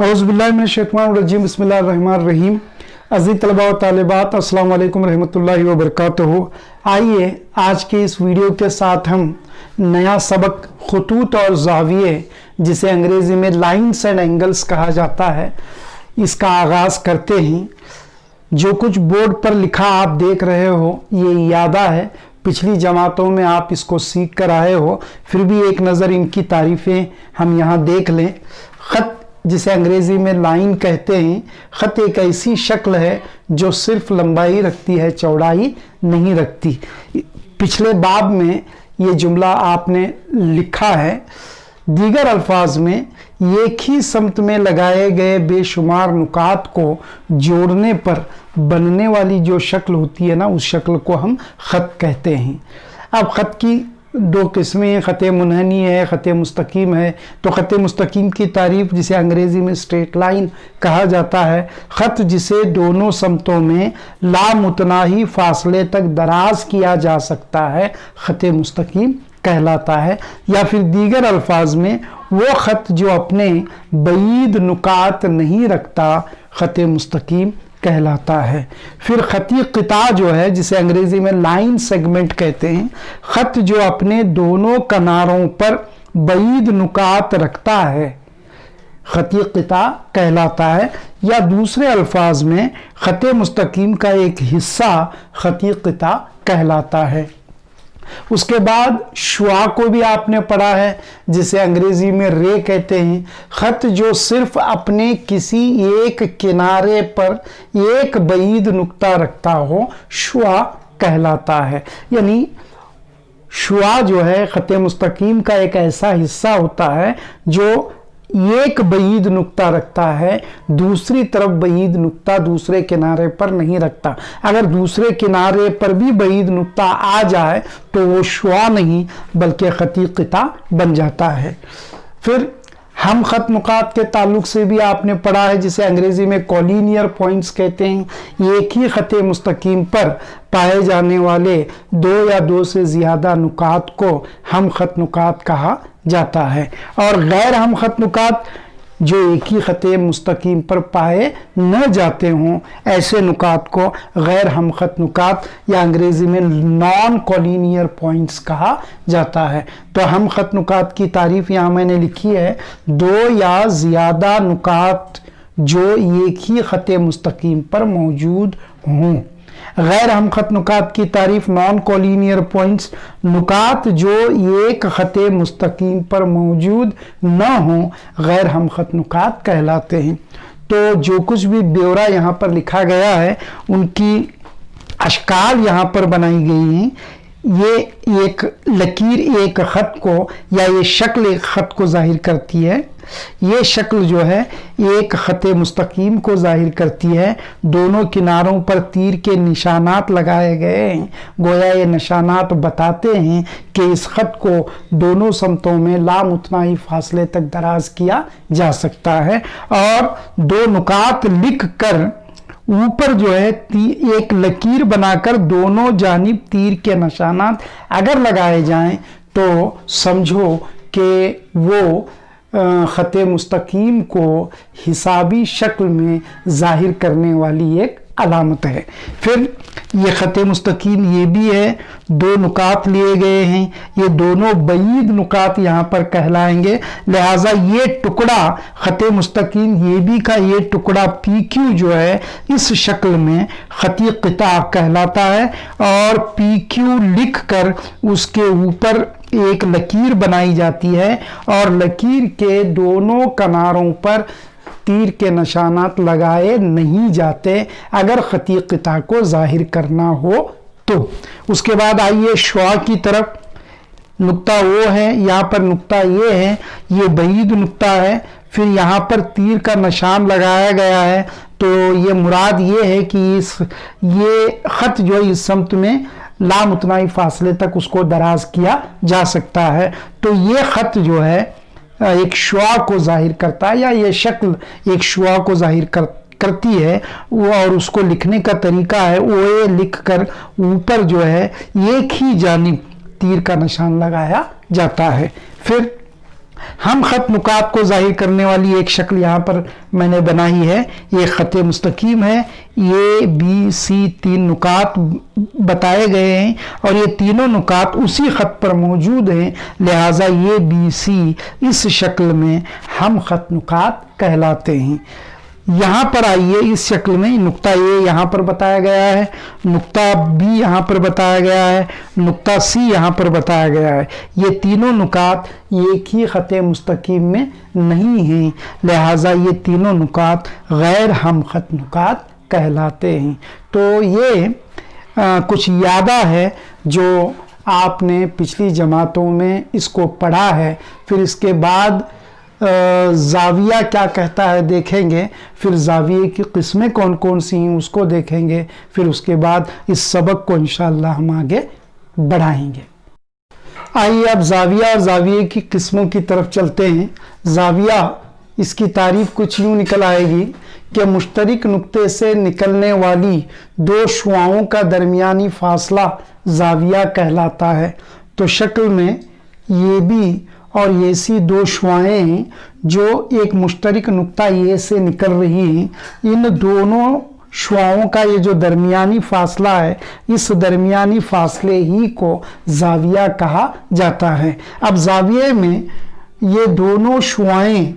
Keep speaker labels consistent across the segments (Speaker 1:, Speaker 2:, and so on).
Speaker 1: औज़ुबिल्लाहिमिनश्शैतानिर्रजीम बिस्मिल्लाहिर्रहमानिर्रहीम। अज़ीज़ तलबा व तालिबात, अस्सलाम वालेकुम रहमतुल्लाहि व बरकातुहू। आइए आज के इस वीडियो के साथ हम नया सबक खुतूत और ज़ाविये, जिसे अंग्रेज़ी में लाइन्स एंड एंगल्स कहा जाता है, इसका आगाज़ करते हैं। जो कुछ बोर्ड पर लिखा आप देख रहे हो ये यादा है, पिछली जमातों में आप इसको सीख कर आए हो, फिर भी एक नज़र इनकी तारीफ़ें हम यहाँ देख लें। ख़त, जिसे अंग्रेज़ी में लाइन कहते हैं, ख़त एक ऐसी शक्ल है जो सिर्फ लंबाई रखती है, चौड़ाई नहीं रखती। पिछले बाब में ये जुमला आपने लिखा है। दीगर अल्फाज में एक ही समत में लगाए गए बेशुमार नुकात को जोड़ने पर बनने वाली जो शक्ल होती है ना, उस शक्ल को हम ख़त कहते हैं। अब ख़त की दो किस्में हैं, ख़त मुनहनी है, ख़त मुस्तकीम है। तो ख़त मुस्तकीम की तारीफ़, जिसे अंग्रेज़ी में स्ट्रेट लाइन कहा जाता है, ख़त जिसे दोनों समतों में लामुतनाही फासले तक दराज किया जा सकता है, ख़त मुस्तकीम कहलाता है। या फिर दीगर अल्फाज में वो ख़त जो अपने बईद नुकात नहीं रखता, ख़त मुस्तकीम कहलाता है। फिर ख़ती क़िता जो है, जिसे अंग्रेज़ी में लाइन सेगमेंट कहते हैं, ख़त जो अपने दोनों किनारों पर बईद नुकात रखता है, ख़ती क़िता कहलाता है। या दूसरे अल्फाज में ख़त मुस्तकीम का एक हिस्सा ख़ती क़िता कहलाता है। उसके बाद शुआ को भी आपने पढ़ा है, जिसे अंग्रेज़ी में रे कहते हैं। ख़त जो सिर्फ अपने किसी एक किनारे पर एक बईद नुक्ता रखता हो, शुआ कहलाता है। यानी शुआ जो है ख़त मुस्तकीम का एक ऐसा हिस्सा होता है जो एक बईद नुक्ता रखता है, दूसरी तरफ बईद नुक्ता दूसरे किनारे पर नहीं रखता। अगर दूसरे किनारे पर भी बईद नुक्ता आ जाए तो वो शुआ नहीं बल्कि ख़ती क़िता बन जाता है। फिर हम ख़त नुकात के ताल्लुक से भी आपने पढ़ा है, जिसे अंग्रेज़ी में कॉलिनियर पॉइंट्स कहते हैं। एक ही ख़त मुस्तकीम पर पाए जाने वाले दो या दो से ज़्यादा नुकात को हम ख़त नुकात कहा जाता है। और गैर हम ख़त नुकात जो एक ही ख़त मुस्तकीम पर पाए न जाते हों, ऐसे नुकात को गैर हम ख़त नुकात या अंग्रेज़ी में नॉन कॉलिनियर पॉइंट्स कहा जाता है। तो हम ख़त नुकात की तारीफ़ यहाँ मैंने लिखी है, दो या ज़्यादा नुकात जो एक ही ख़त मुस्तकीम पर मौजूद हों। गैर हम ख़त नुकात की तारीफ़ नॉन कॉलिनियर पॉइंट्स, नुकात जो एक ख़त मुस्तकीम पर मौजूद न हो, गैर हम ख़त नुकात कहलाते हैं। तो जो कुछ भी ब्यौरा यहाँ पर लिखा गया है, उनकी अशकाल यहाँ पर बनाई गई हैं। ये एक लकीर एक ख़त को, या ये शक्ल एक ख़त को ज़ाहिर करती है। ये शक्ल जो है एक ख़त मुस्तकीम को ज़ाहिर करती है। दोनों किनारों पर तीर के निशानात लगाए गए हैं। गोया ये निशानात बताते हैं कि इस ख़त को दोनों समतों में लामुतनाही फासले तक दराज किया जा सकता है। और दो नुकात लिख कर ऊपर जो है एक लकीर बनाकर दोनों जानिब तीर के निशानात अगर लगाए जाएं तो समझो कि वो ख़त मुस्तकीम को हिसाबी शक्ल में ज़ाहिर करने वाली एक अलामत है। फिर ये ख़त मुस्तकीम ये भी है, दो नुकात लिए गए हैं, ये दोनों बईद नुकात यहाँ पर कहलाएंगे। लिहाजा ये टुकड़ा ख़त मुस्तकीम ये भी का ये टुकड़ा PQ जो है, इस शक्ल में ख़ती क़िता कहलाता है। और PQ लिख कर उसके ऊपर एक लकीर बनाई जाती है और लकीर के दोनों किनारों पर तीर के निशानात लगाए नहीं जाते अगर ख़ती क़िता को ज़ाहिर करना हो तो। उसके बाद आइए शुआ की तरफ। नुक्ता वो है, यहाँ पर नुक्ता ये है, ये बईद नुक्ता है। फिर यहाँ पर तीर का निशान लगाया गया है। तो ये मुराद ये है कि ये ख़त जो है इस समत में लामुतनाही फासले तक उसको दराज किया जा सकता है। तो ये ख़त जो है एक शुआ को ज़ाहिर करता है, या ये शक्ल एक शुआ को ज़ाहिर करती है। वो और उसको लिखने का तरीका है, ओए लिख कर ऊपर जो है एक ही जानिब तीर का निशान लगाया जाता है। फिर हम खत नुकात को जाहिर करने वाली एक शक्ल यहाँ पर मैंने बनाई है। ये खत मुस्तकीम है, ए बी सी 3 नुकात बताए गए हैं और ये तीनों नुकात उसी खत पर मौजूद हैं, लिहाजा ये बी सी इस शक्ल में हम खत नुकात कहलाते हैं। यहाँ पर आइए, इस शक्ल में नुक्ता ए यहाँ पर बताया गया है, नुक्ता बी यहाँ पर बताया गया है, नुक्ता सी यहाँ पर बताया गया है। ये तीनों नुकात एक ही खत मुस्तकीम में नहीं हैं, लिहाजा ये तीनों नुकात गैर हम खत नुकात कहलाते हैं। तो ये कुछ यादा है जो आपने पिछली जमातों में इसको पढ़ा है। फिर इसके बाद जाविया क्या कहता है देखेंगे, फिर जाविये की किस्में कौन कौन सी हैं उसको देखेंगे, फिर उसके बाद इस सबक को इंशाअल्लाह हम आगे बढ़ाएंगे। आइए अब जाविया और जाविये की किस्मों की तरफ चलते हैं। जाविया, इसकी तारीफ कुछ यूँ निकल आएगी कि मुश्तरिक नुक्ते से निकलने वाली 2 शुआओं का दरमियानी फासला जाविया कहलाता है। तो शक्ल में ये भी और ये सी 2 शुआएँ हैं जो एक मुश्तरिक नुक्ता ये से निकल रही हैं। इन दोनों शुआओं का ये जो दरमियानी फासला है, इस दरमियानी फासले ही को जाविया कहा जाता है। अब जाविये में ये दोनों शुआएँ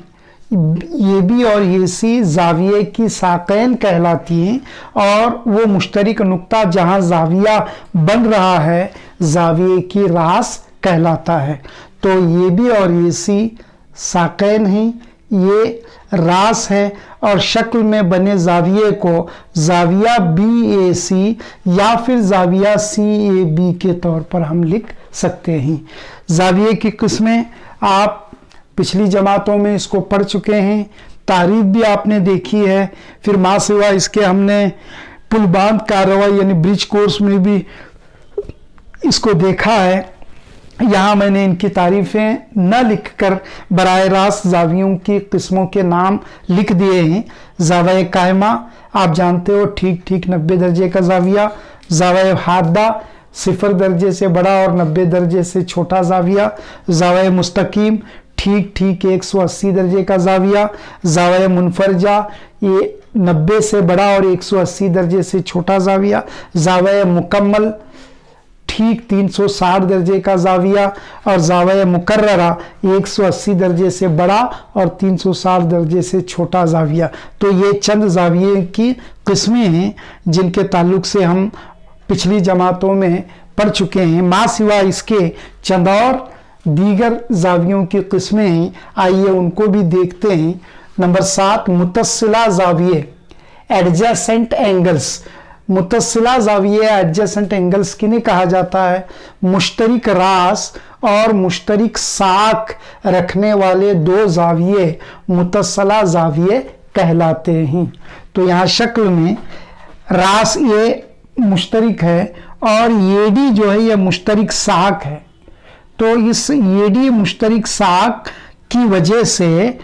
Speaker 1: ये भी और ये सी जाविये की साक़ैन कहलाती हैं और वो मुश्तरिक नुक्ता जहाँ जाविया बन रहा है जाविये की रास कहलाता है। तो ये भी और ये सी साक़ैन हैं, ये रास है और शक्ल में बने जाविये को जाविया बी ए सी या फिर जाविया सी ए बी के तौर पर हम लिख सकते हैं। जाविये की किस्में आप पिछली जमातों में इसको पढ़ चुके हैं, तारीफ भी आपने देखी है। फिर माँ सिवा इसके हमने पुल बांध कार्रवाई यानी ब्रिज कोर्स में भी इसको देखा है। यहाँ मैंने इनकी तारीफ़ें न लिखकर बराह रास्त जावियों की किस्मों के नाम लिख दिए हैं। ज़ाविया कायमा आप जानते हो, ठीक ठीक 90 दर्जे का ज़ाविया। ज़ाविया हादा 0 दर्जे से बड़ा और 90 दर्जे से छोटा ज़ाविया। ज़ाविया मुस्तकीम ठीक ठीक 180 दर्जे का ज़ाविया। ज़ाविया मुनफरजा ये 90 से बड़ा और 180 दर्जे से छोटा ज़ाविया। ज़ाविया मुकम्मल ठीक 360 दर्जे का ज़ाविया और ज़ाविया मुकर्ररा 180 दर्जे से बड़ा और 360 दर्जे से छोटा ज़ाविया। तो ये चंद ज़ाविये की किस्में हैं जिनके ताल्लुक से हम पिछली जमातों में पढ़ चुके हैं। माँ सिवा इसके चंद और दीगर ज़ावियों की किस्में हैं, आइए उनको भी देखते हैं। नंबर 7 मुतस्सिला ज़ाविये, एडजेसेंट एंगल्स। मुतस्सिला ज़ाविये एडजेसेंट एंगल्स किन्हें कहा जाता है? मुश्तरिक रास और मुश्तरिक साख रखने वाले 2 ज़ाविये मुतस्सिला ज़ाविये कहलाते हैं। तो यहाँ शक्ल में रास ये मुश्तरिक है और ये डी जो है ये मुश्तरिक साख है। तो इस ये डी मुश्तरिक साख की वजह से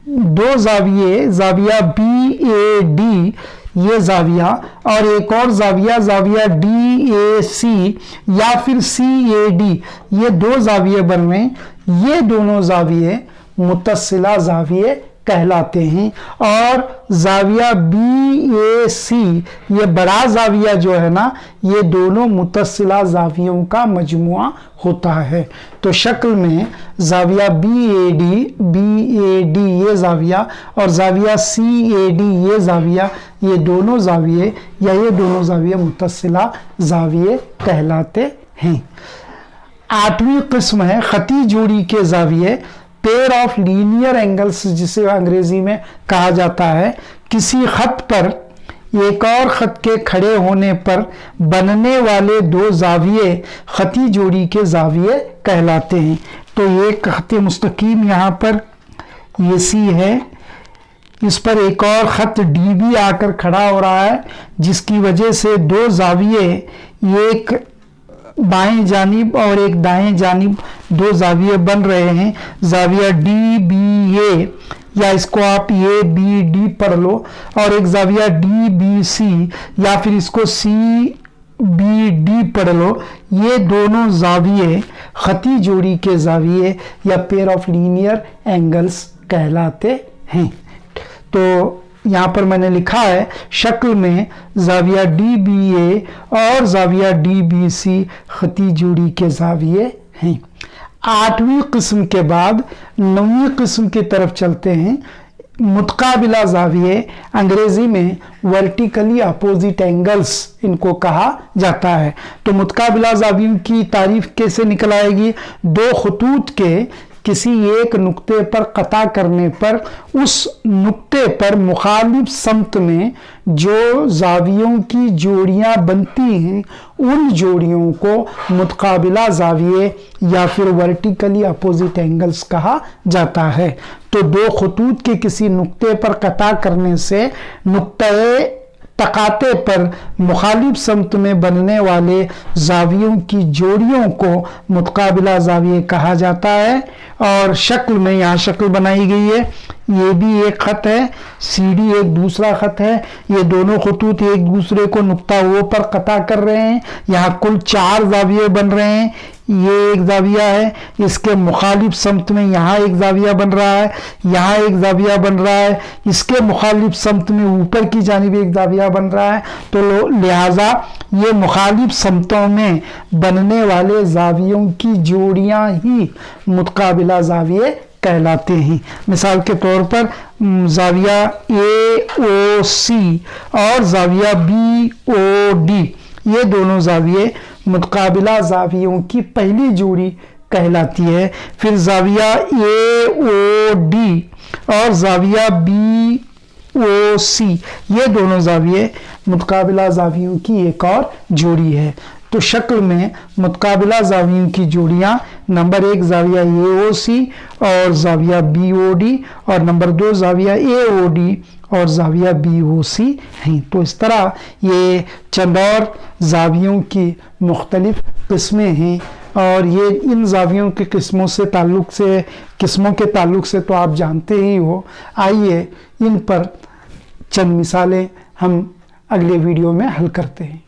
Speaker 1: 2 ज़ाविये, ज़ाविया बी ए डी ये ज़ाविया और एक और ज़ाविया, ज़ाविया डी ए सी या फिर सी ए डी, ये 2 ज़ाविये बन रहे हैं। ये दोनों ज़ाविये मुतस्सिला ज़ाविये कहलाते हैं और ज़ाविया बी ए सी ये बड़ा ज़ाविया जो है ना, ये दोनों मुतस्सिला ज़ावियों का मजमुआ होता है। तो शक्ल में ज़ाविया बी ए डी ये ज़ाविया और ज़ाविया सी ए डी ये ज़ाविया, ये दोनों ज़ाविये या ये दोनों ज़ाविये मुतस्सिला ज़ाविये कहलाते हैं। 8वीं किस्म है खती जोड़ी के ज़ाविये, पेयर ऑफ लीनियर एंगल्स जिसे अंग्रेजी में कहा जाता है। किसी खत पर एक और खत के खड़े होने पर बनने वाले 2 ज़ाविये खती जोड़ी के ज़ाविये कहलाते हैं। तो ये खत मुस्तकीम यहाँ पर ये सी है, इस पर एक और खत डी भी आकर खड़ा हो रहा है जिसकी वजह से 2 ज़ाविये, एक बाएं जानिब और एक दाएं जानिब 2 ज़ाविये बन रहे हैं। ज़ाविया डी बी ए या इसको आप ए बी डी पढ़ लो और एक ज़ाविया डी बी सी या फिर इसको सी बी डी पढ़ लो, ये दोनों जाविये खती जोड़ी के जाविये या पेयर ऑफ लीनियर एंगल्स कहलाते हैं। तो यहाँ पर मैंने लिखा है शक्ल में जाविया डी बी ए और जाविया डी बी सी खती जोड़ी के जाविये हैं। 8वीं किस्म के बाद 9वीं किस्म की तरफ चलते हैं। मुतकाबिला जाविये, अंग्रेजी में वर्टिकली अपोजिट एंगल्स इनको कहा जाता है। तो मुतकाबिला जावियों की तारीफ कैसे निकल आएगी? दो खतूत के किसी एक नुक्ते पर कता करने पर उस नुक्ते पर मुखालिफ समत में जो जावियों की जोड़ियां बनती हैं उन जोड़ियों को मुतकाबिला जाविये या फिर वर्टिकली अपोजिट एंगल्स कहा जाता है। तो दो खतूत के किसी नुक्ते पर कता करने से नुक्ते तकाते पर मुखालिफ समत में बनने वाले जावियों की जोड़ियों को मुतकाबिला जाविये कहा जाता है। और शक्ल में यहाँ शक्ल बनाई गई है, ये भी एक खत है, सीडी एक दूसरा खत है। ये दोनों खतूत एक दूसरे को नुक्ता वो पर कता कर रहे हैं। यहाँ कुल 4 जाविये बन रहे हैं। ये एक जाविया है, इसके मुखालिफ समत में यहाँ एक जाविया बन रहा है, यहाँ एक जाविया बन रहा है, इसके मुखालिफ समत में ऊपर की जानिब एक जाविया बन रहा है। तो लिहाजा ये मुखालिफ समतों में बनने वाले जावियों की जोड़ियां ही मुतकाबिला जाविये कहलाते हैं। मिसाल के तौर पर जाविया ए ओ सी और जाविया बी ओ डी, ये दोनों जाविये मुतकाबिला जावियों की पहली जोड़ी कहलाती है। फिर जाविया ए ओ डी और जाविया बी ओ सी, ये दोनों जाविये मुतकाबिला जावियों की एक और जोड़ी है। तो शक्ल में मुतकाबिला जावियों की जोड़ियां नंबर 1 जाविया ए ओ सी और जाविया बी ओ डी और नंबर 2 जाविया ए ओ डी और जाविया बी ओ सी हैं। तो इस तरह ये चंद और जावियों की मुख्तलिफ किस्में हैं। और ये इन जावियों के किस्मों के ताल्लुक से तो आप जानते ही हो। आइए इन पर चंद मिसालें हम अगले वीडियो में हल करते हैं।